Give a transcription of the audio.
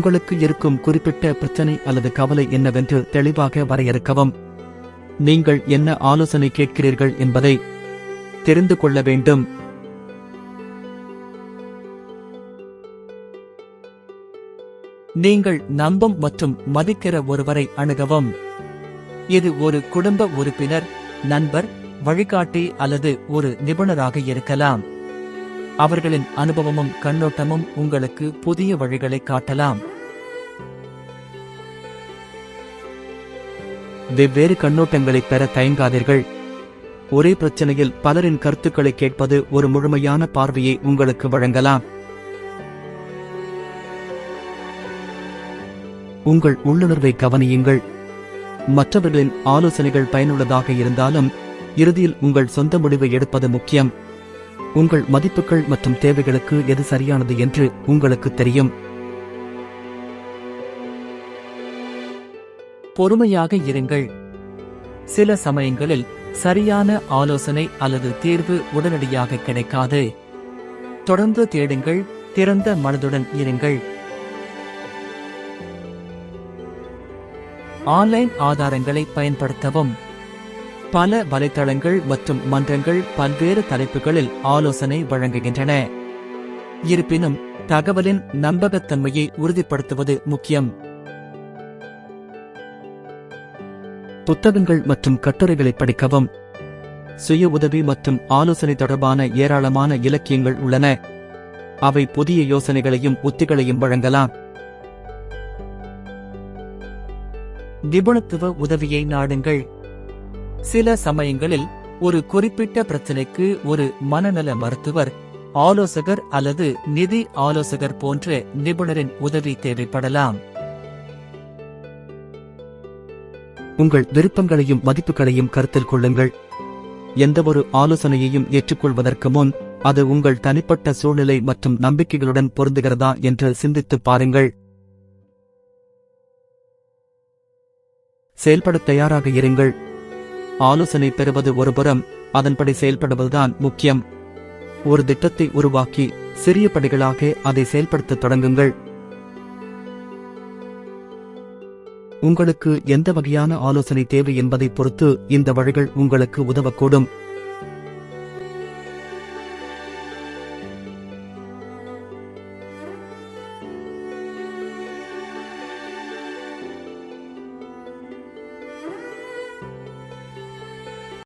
உங்களுக்கு இருக்கும் குறிப்பிட்ட பிரச்சனை அல்லது கவலை என்னவென்று தெளிவாக வரையறுக்கவும். நீங்கள் என்ன ஆலோசனை கேட்கிறீர்கள் என்பதை தெரிந்து கொள்ள வேண்டும். நீங்கள் நம்பும் மற்றும் மதிக்கிற ஒருவரை அணுகவும். இது ஒரு குடும்ப உறுப்பினர், நண்பர், வழிகாட்டி அல்லது ஒரு நிபுணராக இருக்கலாம். அவர்களின் அனுபவமும் கண்ணோட்டமும் உங்களுக்கு புதிய வழிகளை காட்டலாம். வெவ்வேறு கண்ணோட்டங்களை பெற தயங்காதீர்கள். ஒரே பிரச்சனையில் பலரின் கருத்துக்களை கேட்பது ஒரு முழுமையான பார்வையை உங்களுக்கு வழங்கலாம். உங்கள் உள்ளுணர்வை கவனியுங்கள். மற்றவர்களின் ஆலோசனைகள் பயனுள்ளதாக இருந்தாலும் இறுதியில் உங்கள் சொந்த முடிவை எடுப்பது முக்கியம். உங்கள் மதிப்புகள் மற்றும் தேவைகளுக்கு எது சரியானது என்று உங்களுக்கு தெரியும். பொறுமையாக இருங்கள். சில சமயங்களில் சரியான ஆலோசனை அல்லது தீர்வு உடனடியாக கிடைக்காது. தொடர்ந்து தேடுங்கள், திறந்த மனதுடன் இருங்கள். ஆன்லைன் ஆதாரங்களை பயன்படுத்தவும். பல வலைத்தளங்கள் மற்றும் மன்றங்கள் பல்வேறு தலைப்புகளில் ஆலோசனை வழங்குகின்றன. இருப்பினும் தகவலின் நம்பகத்தன்மையை உறுதிப்படுத்துவது முக்கியம். புத்தகங்கள் மற்றும் கட்டுரைகளை படிக்கவும். சுய உதவி மற்றும் ஆலோசனை தொடர்பான ஏராளமான இலக்கியங்கள் உள்ளன. அவை புதிய யோசனைகளையும் உத்திகளையும் வழங்கலாம். நிபுணத்துவ உதவியை நாடுங்கள். சில சமயங்களில் ஒரு குறிப்பிட்ட பிரச்சனைக்கு ஒரு மனநல மருத்துவர், ஆலோசகர் அல்லது நிதி ஆலோசகர் போன்ற நிபுணரின் உதவி தேவைப்படலாம். உங்கள் விருப்பங்களையும் மதிப்புகளையும் கருத்தில் கொள்ளுங்கள். எந்தவொரு ஆலோசனையையும் ஏற்றுக்கொள்வதற்கு முன் அது உங்கள் தனிப்பட்ட சூழ்நிலை மற்றும் நம்பிக்கைகளுடன் பொருந்துகிறதா என்று சிந்தித்துப் பாருங்கள். செயல்பட தயாராக இருங்கள். ஆலோசனை பெறுவது ஒருபுறம், அதன்படி செயல்படுவதுதான் முக்கியம். ஒரு திட்டத்தை உருவாக்கி சிறிய படிகளாக அதை செயல்படுத்த தொடங்குங்கள். உங்களுக்கு எந்த வகையான ஆலோசனை தேவை என்பதை பொறுத்து இந்த வழிகள் உங்களுக்கு உதவக்கூடும்.